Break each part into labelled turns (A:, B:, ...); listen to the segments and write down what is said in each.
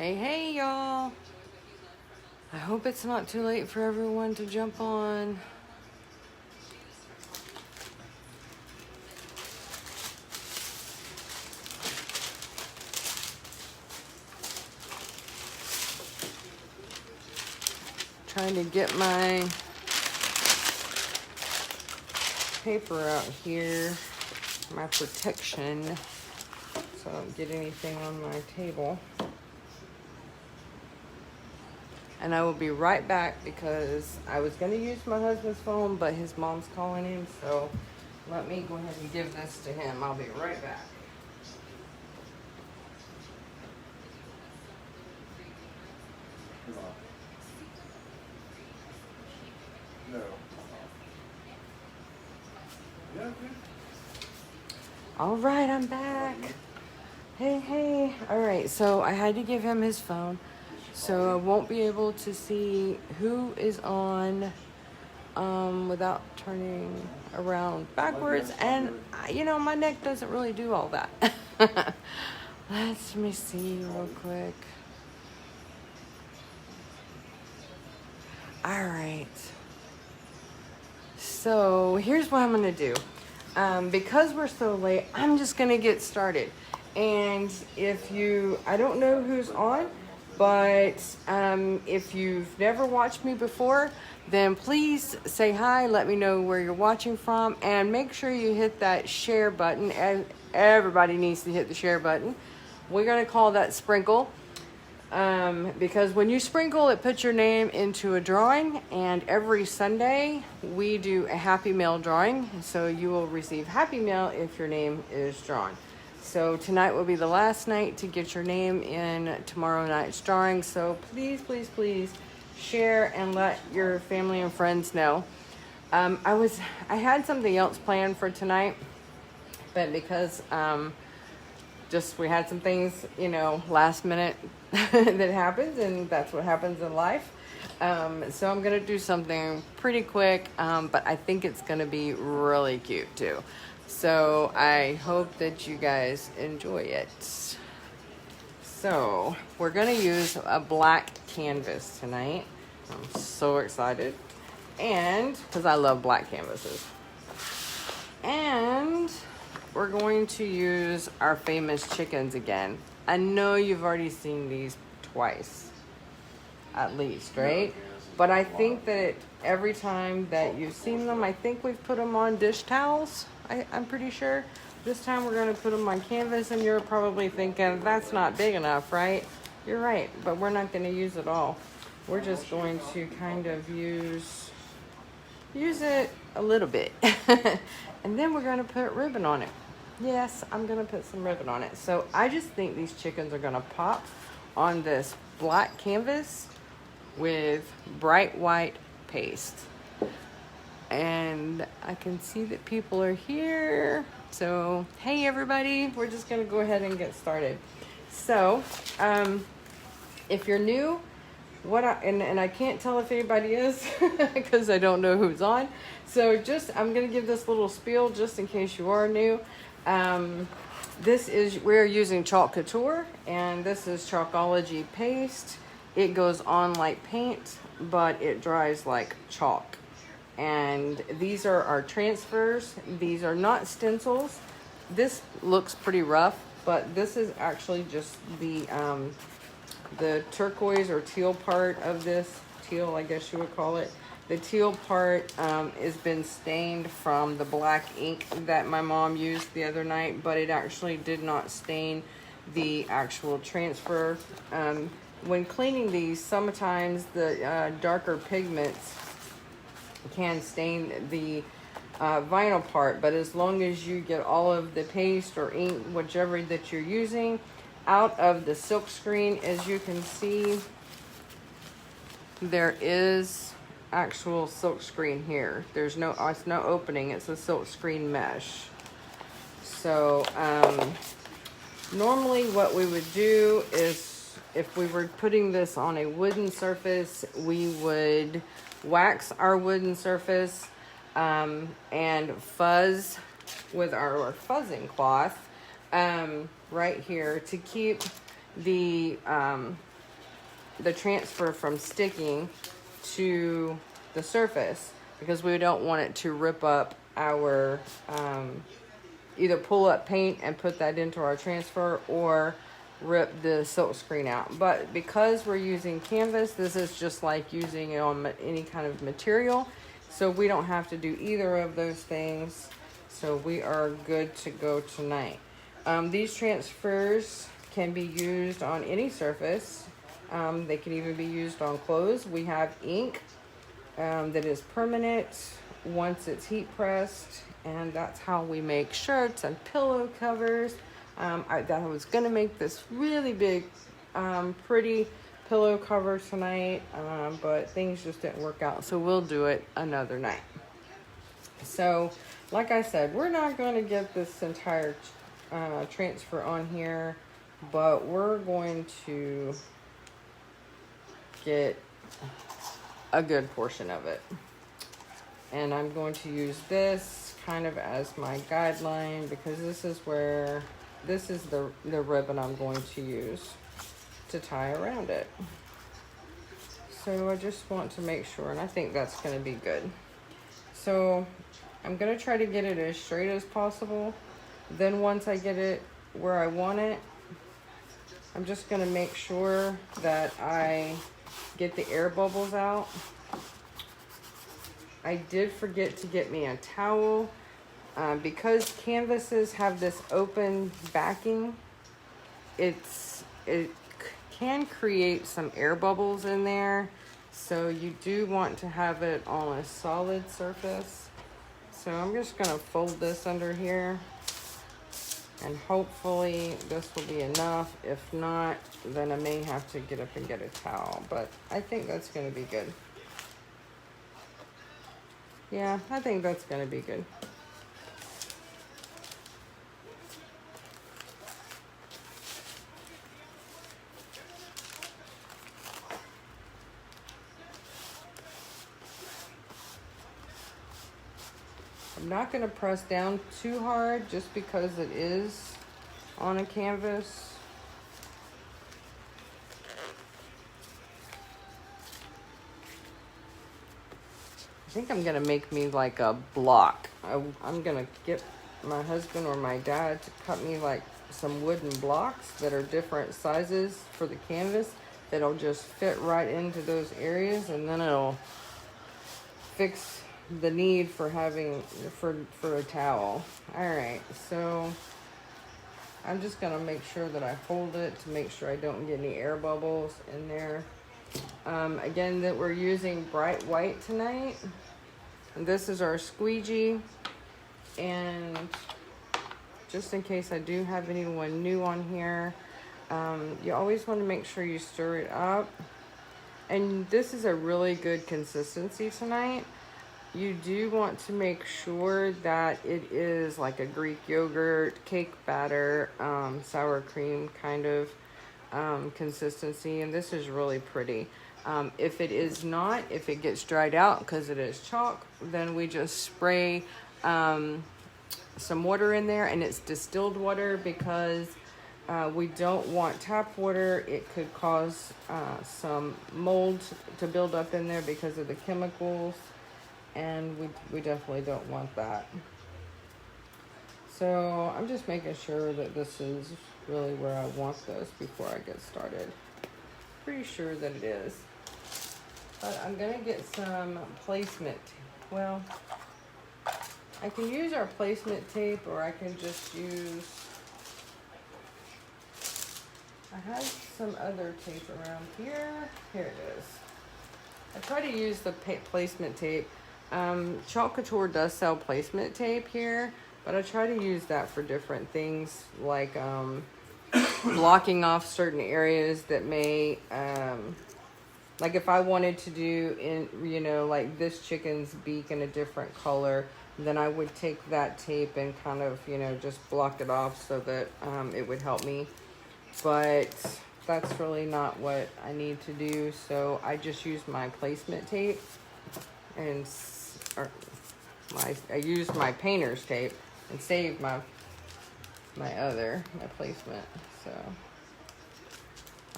A: Hey, hey, y'all. I hope it's not too late for everyone to jump on. Trying to get my paper out here, my protection, so I don't get anything on my table. And I will be right back because I was going to use my husband's phone, but his mom's calling him, so let me go ahead and give this to him. I'll be right back.
B: No. Yeah, good.
A: All right, I'm back. Hey, hey. All right, so I had to give him his phone, so I won't be able to see who is on without turning around backwards. And, you know, my neck doesn't really do all that. Let me see real quick. All right. So here's what I'm going to do. Because we're so late, I'm just going to get started. And I don't know who's on, but if you've never watched me before, then please say hi, let me know where you're watching from, and make sure you hit that share button. Everybody needs to hit the share button. We're going to call that sprinkle. Because when you sprinkle, it puts your name into a drawing, and every Sunday we do a Happy Mail drawing, so you will receive Happy Mail if your name is drawn. So tonight will be the last night to get your name in tomorrow night's drawing, so please, please, please share and let your family and friends know. I had something else planned for tonight, but because we had some things, last minute that happens, and that's what happens in life. So I'm going to do something pretty quick, but I think it's going to be really cute too. So I hope that you guys enjoy it. So we're going to use a black canvas tonight. I'm so excited. And because I love black canvases. And we're going to use our famous chickens again. I know you've already seen these twice, at least, right? But I think that every time that you've seen them, I think we've put them on dish towels. I'm pretty sure. This time we're going to put them on canvas, and you're probably thinking, that's not big enough, right? You're right, but we're not going to use it all. We're just going to kind of use it a little bit. And then we're going to put ribbon on it. Yes, I'm going to put some ribbon on it. So I just think these chickens are going to pop on this black canvas with bright white paste. And I can see that people are here. So, hey everybody, we're just going to go ahead and get started. So, if you're new, and I can't tell if anybody is because I don't know who's on. So I'm going to give this little spiel just in case you are new. We're using Chalk Couture, and this is Chalkology paste. It goes on like paint, but it dries like chalk. And these are our transfers. These are not stencils. This looks pretty rough, but this is actually just the turquoise or teal part of this. Teal, I guess you would call it. The teal part has been stained from the black ink that my mom used the other night, but it actually did not stain the actual transfer. When cleaning these, sometimes the darker pigments can stain the vinyl part, but as long as you get all of the paste or ink, whichever that you're using, out of the silk screen, as you can see, there is actual silk screen here. It's no opening, it's a silk screen mesh. So normally what we would do is, if we were putting this on a wooden surface, we would wax our wooden surface and fuzz with our fuzzing cloth right here to keep the the transfer from sticking to the surface, because we don't want it to rip up our, either pull up paint and put that into our transfer, or rip the silk screen out. But because we're using canvas, this is just like using it on any kind of material, so we don't have to do either of those things. So we are good to go tonight. These transfers can be used on any surface. They can even be used on clothes. We have ink that is permanent once it's heat pressed, and that's how we make shirts and pillow covers. I was gonna make this really big, pretty pillow cover tonight, but things just didn't work out, so we'll do it another night. So, like I said, we're not going to get this entire transfer on here, but we're going to get a good portion of it. And I'm going to use this kind of as my guideline, because this is where, this is the ribbon I'm going to use to tie around it. So I just want to make sure, and I think that's going to be good. So I'm going to try to get it as straight as possible. Then once I get it where I want it, I'm just going to make sure that I get the air bubbles out. I did forget to get me a towel. Because canvases have this open backing, it can create some air bubbles in there. So you do want to have it on a solid surface. So I'm just gonna fold this under here, and hopefully this will be enough. If not, then I may have to get up and get a towel, but I think that's gonna be good. Yeah, I think that's gonna be good. I'm not going to press down too hard just because it is on a canvas. I think I'm going to make me like a block. I'm going to get my husband or my dad to cut me like some wooden blocks that are different sizes for the canvas that'll just fit right into those areas, and then it'll fix the need for having for a towel. All right, so I'm just gonna make sure that I hold it to make sure I don't get any air bubbles in there. Again, that we're using bright white tonight, and this is our squeegee. And just in case I do have anyone new on here, you always want to make sure you stir it up. And this is a really good consistency tonight. You do want to make sure that it is like a Greek yogurt, cake batter, sour cream kind of consistency. And this is really pretty. If it is not, if it gets dried out because it is chalk, then we just spray some water in there, and it's distilled water, because we don't want tap water. It could cause some mold to build up in there because of the chemicals. And we definitely don't want that. So I'm just making sure that this is really where I want this before I get started. Pretty sure that it is. But I'm gonna get some placement. Well, I can use our placement tape, or I can just use, I have some other tape around here. Here it is. I try to use the placement tape. Chalk Couture does sell placement tape here, but I try to use that for different things, like blocking off certain areas that may, like if I wanted to do like this chicken's beak in a different color, then I would take that tape and kind of, just block it off so that it would help me. But that's really not what I need to do, so I just use my placement tape, and I used my painter's tape and saved my placement. So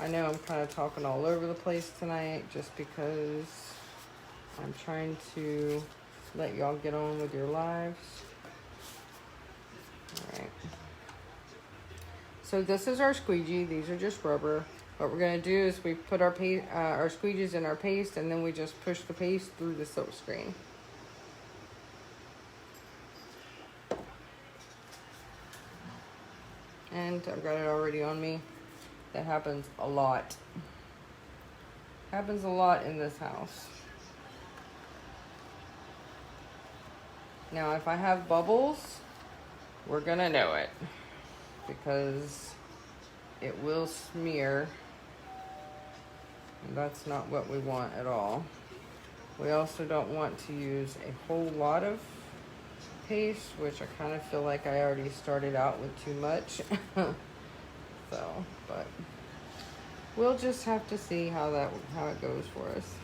A: I know I'm kind of talking all over the place tonight just because I'm trying to let y'all get on with your lives. All right. So this is our squeegee. These are just rubber. What we're gonna do is we put our squeegees in our paste, and then we just push the paste through the silk screen. And I've got it already on me. That happens a lot. Happens a lot in this house. Now, if I have bubbles, we're gonna know it because it will smear, and that's not what we want at all. We also don't want to use a whole lot of paste, which I kind of feel like I already started out with too much. So, but we'll just have to see how it goes for us.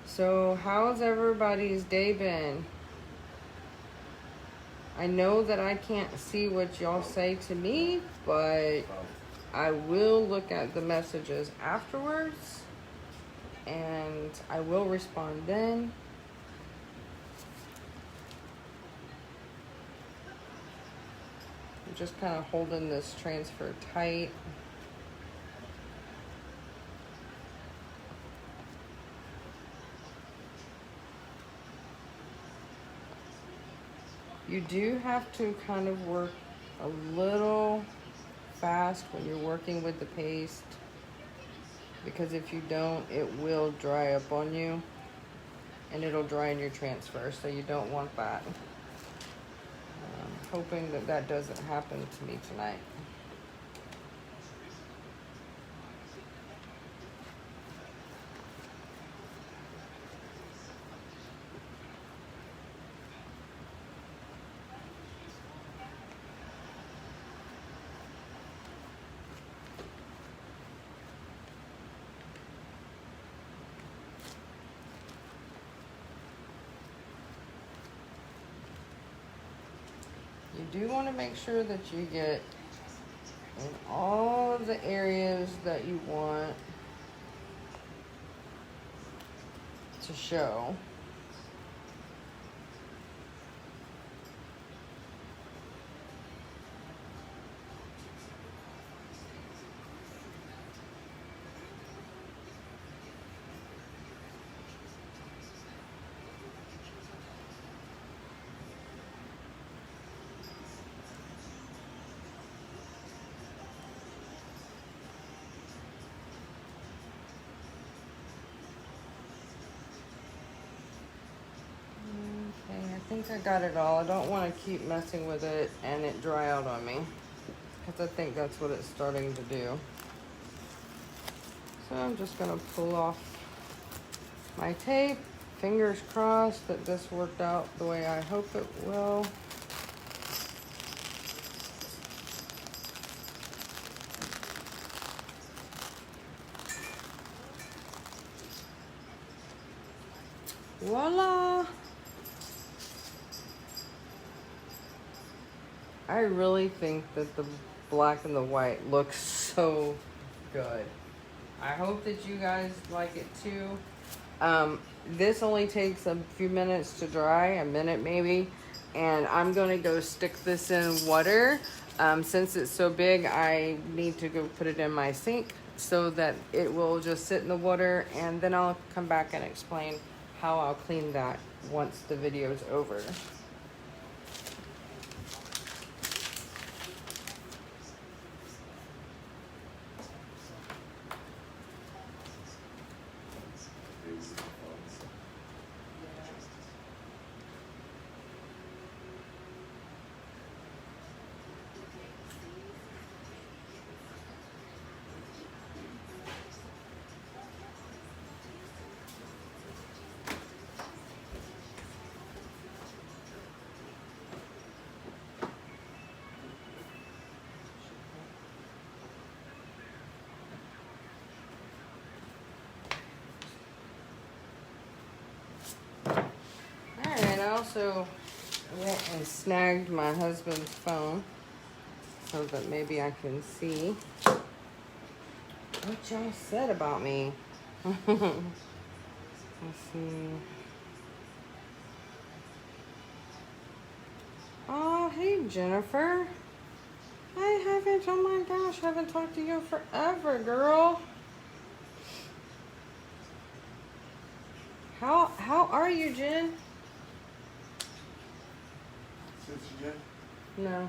A: So, how's everybody's day been? I know that I can't see what y'all say to me, but I will look at the messages afterwards, and I will respond then. I'm just kind of holding this transfer tight. You do have to kind of work a little fast when you're working with the paste, because if you don't, it will dry up on you and it'll dry in your transfer, so you don't want that. I'm hoping that that doesn't happen to me tonight. You do want to make sure that you get in all of the areas that you want to show. I think I got it all. I don't want to keep messing with it and it dry out on me, because I think that's what it's starting to do. So I'm just going to pull off my tape. Fingers crossed that this worked out the way I hope it will. Voila! I really think that the black and the white looks so good. I hope that you guys like it too. This only takes a few minutes to dry, a minute maybe, and I'm gonna go stick this in water. Since it's so big, I need to go put it in my sink so that it will just sit in the water, and then I'll come back and explain how I'll clean that once the video's over. I also went and snagged my husband's phone so that maybe I can see what y'all said about me. Let's see. Oh, hey, Jennifer. I haven't, oh my gosh, I haven't talked to you forever, girl. How are you, Jen?
B: Since you get
A: No,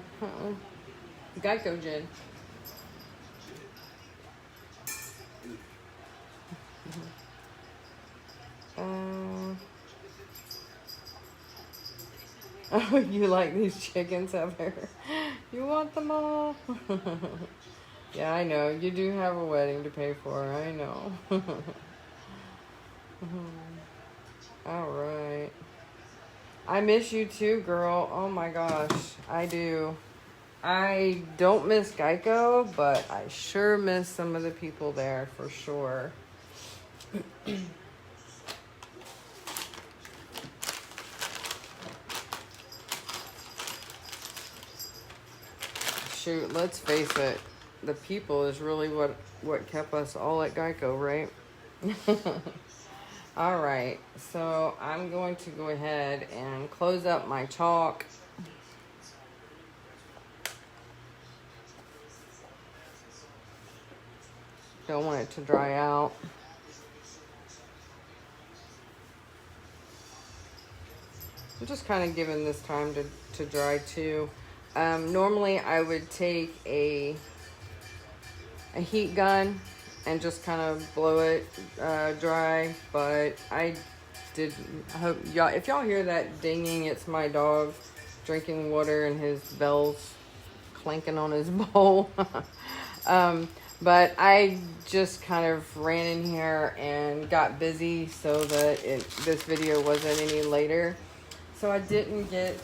A: Geico Jen. Oh, you like these chickens up here? You want them all? Yeah, I know. You do have a wedding to pay for. I know. All right. I miss you too, girl. Oh my gosh. I do. I don't miss Geico, but I sure miss some of the people there for sure. Shoot, let's face it. The people is really what kept us all at Geico, right? All right, so I'm going to go ahead and close up my chalk. Don't want it to dry out. I'm just kind of giving this time to dry too. Normally I would take a heat gun and just kind of blow it dry, but I hope y'all, if y'all hear that dinging, it's my dog drinking water and his bells clanking on his bowl. But I just kind of ran in here and got busy so that this video wasn't any later. So I didn't get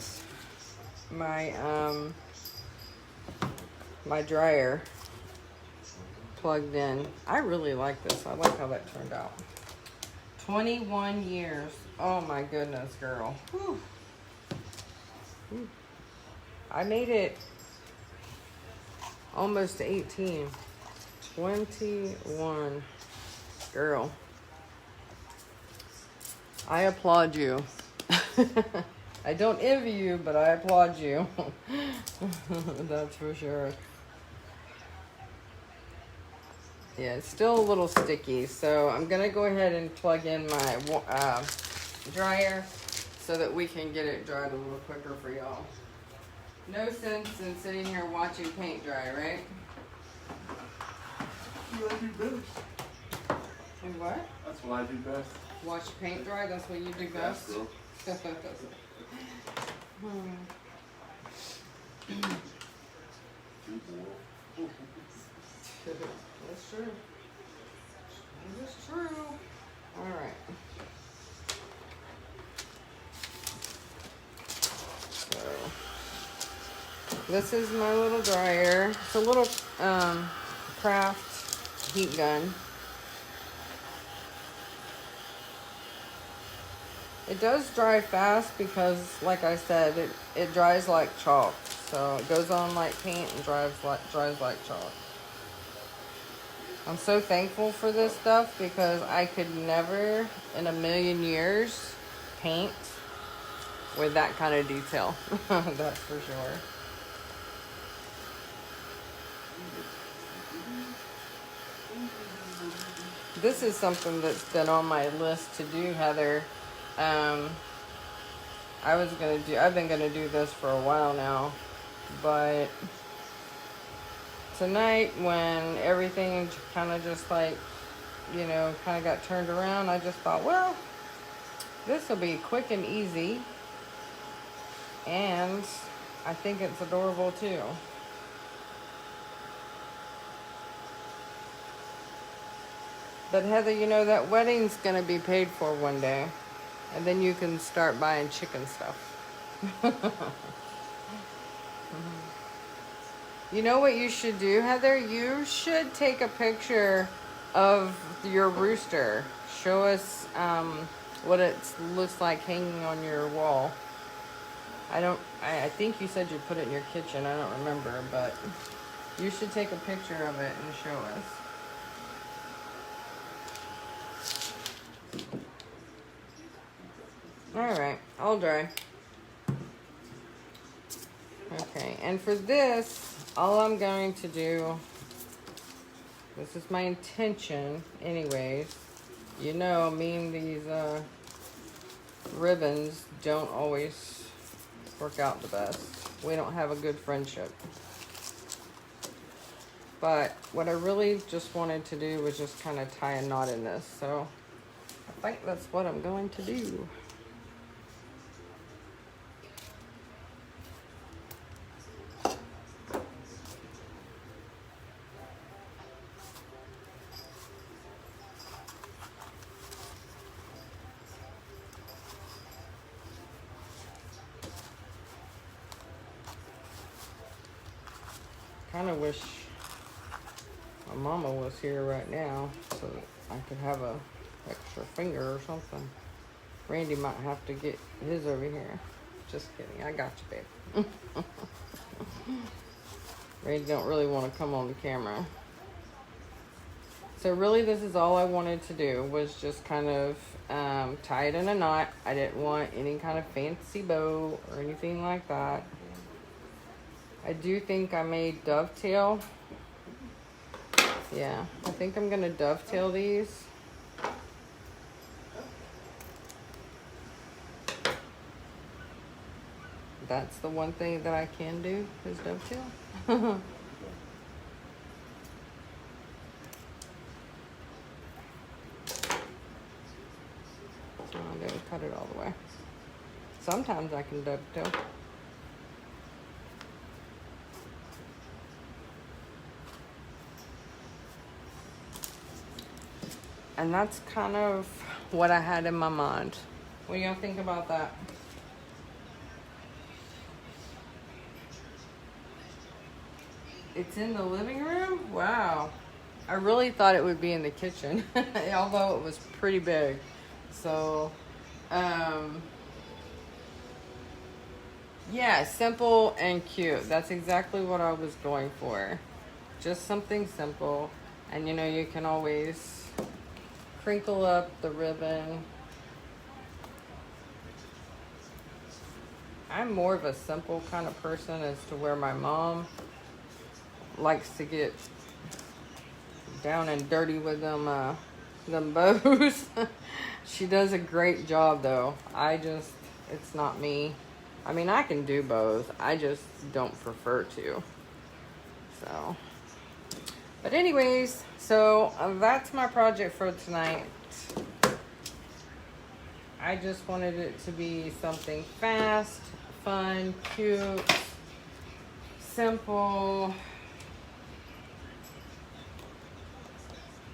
A: my my dryer plugged in. I really like this. I like how that turned out. 21 years. Oh my goodness, girl. Whew. Whew. I made it almost 18. 21. Girl. I applaud you. I don't envy you, but I applaud you. That's for sure. Yeah, it's still a little sticky, so I'm going to go ahead and plug in my dryer so that we can get it dried a little quicker for y'all. No sense in sitting here watching paint dry, right?
B: what I do best.
A: And what?
B: That's what I do best.
A: Watch paint dry? That's what you do best?
B: Girl.
A: That's true. That's true. Alright. So, this is my little dryer. It's a little craft heat gun. It does dry fast because, like I said, it dries like chalk. So it goes on like paint and dries like chalk. I'm so thankful for this stuff because I could never in a million years paint with that kind of detail. That's for sure. This is something that's been on my list to do, Heather. I've been gonna do this for a while now, but tonight when everything kind of just like, you know, kind of got turned around, I just thought, well, this will be quick and easy, and I think it's adorable too. But Heather, you know, that wedding's gonna be paid for one day. And then you can start buying chicken stuff. You know what you should do, Heather? You should take a picture of your rooster. Show us what it looks like hanging on your wall. I think you said you put it in your kitchen. I don't remember, but you should take a picture of it and show us. Alright, all dry. Okay, and for this, all I'm going to do, this is my intention anyways. You know, me and these ribbons don't always work out the best. We don't have a good friendship. But what I really just wanted to do was just kind of tie a knot in this. So I think that's what I'm going to do. Kind of wish my mama was here right now so that I could have a extra finger or something. Randy might have to get his over here. Just kidding. I got you, babe. Randy don't really want to come on the camera. So really this is all I wanted to do was just kind of tie it in a knot. I didn't want any kind of fancy bow or anything like that. I do think I may dovetail. Yeah, I think I'm gonna dovetail these. That's the one thing that I can do is dovetail. So I'm gonna cut it all the way. Sometimes I can dovetail. And that's kind of what I had in my mind. What do y'all think about that? It's in the living room? Wow. I really thought it would be in the kitchen, although it was pretty big. So, yeah, simple and cute. That's exactly what I was going for. Just something simple. And you know, you can always crinkle up the ribbon. I'm more of a simple kind of person as to where my mom likes to get down and dirty with them bows. She does a great job though. It's not me. I mean, I can do bows. I just don't prefer to. So, but anyways, so that's my project for tonight. I just wanted it to be something fast, fun, cute, simple.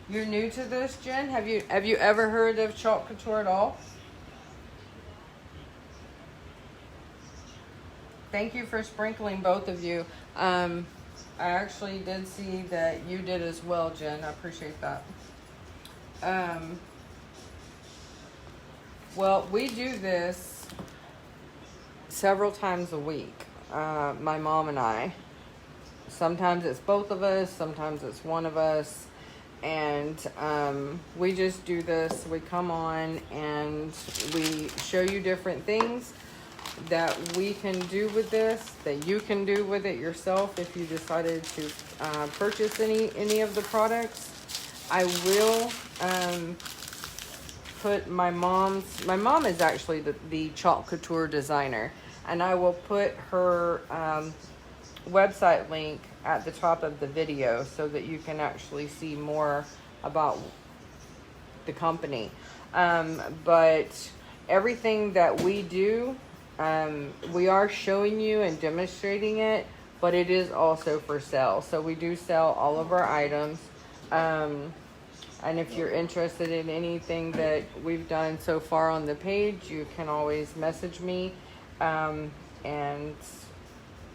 A: You're new to this, Jen? Have you ever heard of chalk couture at all? Thank you for sprinkling, both of you. I actually did see that you did as well, Jen. I appreciate that. Well, we do this several times a week, my mom and I. Sometimes it's both of us, sometimes it's one of us. And we just do this. We come on and we show you different things that we can do with this, that you can do with it yourself if you decided to purchase any of the products. I will put my mom is actually the chalk couture designer, and I will put her website link at the top of the video so that you can actually see more about the company. But everything that we do, we are showing you and demonstrating it, but it is also for sale. So we do sell all of our items. And if you're interested in anything that we've done so far on the page, you can always message me. And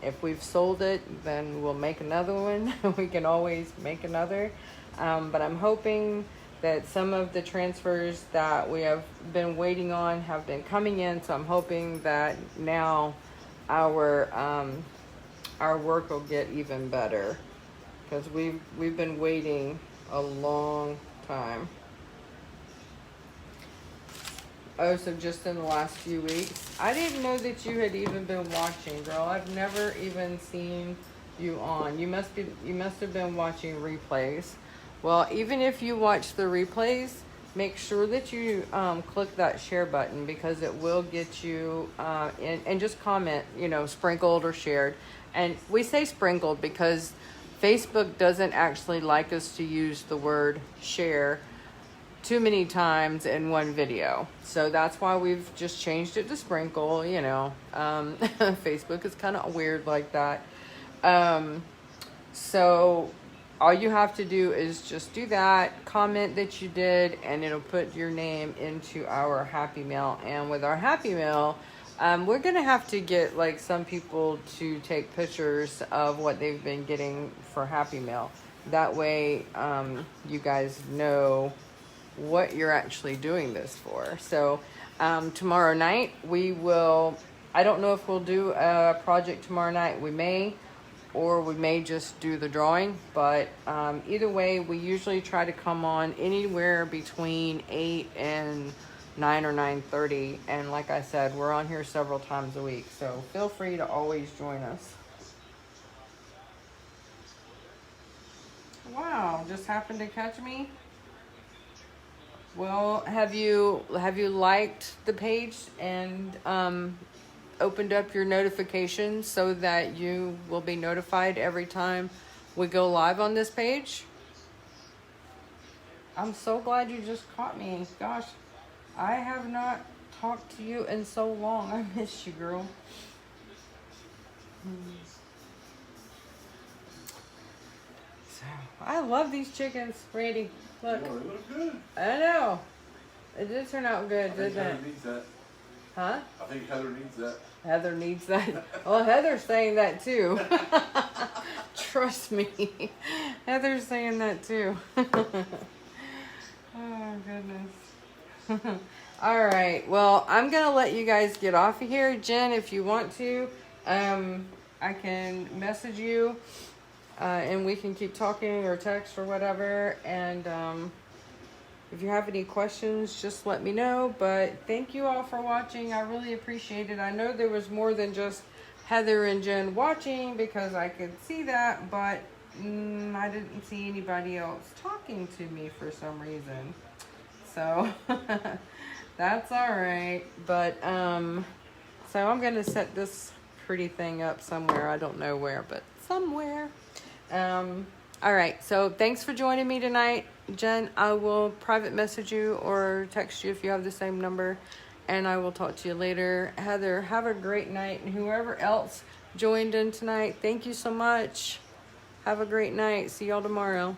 A: if we've sold it, then we'll make another one. We can always make another. But I'm hoping that some of the transfers that we have been waiting on have been coming in. So I'm hoping that now our work will get even better, because we've been waiting a long time. Oh, so just in the last few weeks. I didn't know that you had even been watching, girl. I've never even seen you on. You must have been watching replays. Well, even if you watch the replays, make sure that you click that share button, because it will get you and just comment, sprinkled or shared. And we say sprinkled because Facebook doesn't actually like us to use the word share too many times in one video. So that's why we've just changed it to sprinkle, Facebook is kind of weird like that. So all you have to do is just do that, comment that you did, and it'll put your name into our Happy Mail. And with our Happy Mail, we're gonna have to get like some people to take pictures of what they've been getting for Happy Mail. That way, you guys know what you're actually doing this for. So tomorrow night I don't know if we'll do a project tomorrow night. We may, or we may just do the drawing, but either way, we usually try to come on anywhere between 8 and 9 or 9:30. And like I said, we're on here several times a week, so feel free to always join us. Wow, just happened to catch me. Well, have you liked the page and opened up your notifications so that you will be notified every time we go live on this page? I'm so glad you just caught me. Gosh, I have not talked to you in so long. I miss you, girl. So, I love these chickens, Brady. Look.
B: Oh, they look good.
A: I know. It did turn out good, didn't it?
B: Heather needs that.
A: Huh?
B: I think Heather needs that.
A: Heather needs that. Well, Heather's saying that too. Trust me. Heather's saying that too. Oh, goodness. All right. Well, I'm going to let you guys get off of here. Jen, if you want to, I can message you. And we can keep talking or text or whatever. And if you have any questions, just let me know. But thank you all for watching. I really appreciate it. I know there was more than just Heather and Jen watching, because I could see that. But I didn't see anybody else talking to me for some reason. So that's all right. But so I'm going to set this pretty thing up somewhere. I don't know where, but somewhere. All right, so thanks for joining me tonight. Jen, I will private message you or text you if you have the same number, and I will talk to you later. Heather, have a great night, and whoever else joined in tonight, thank you so much. Have a great night. See y'all tomorrow.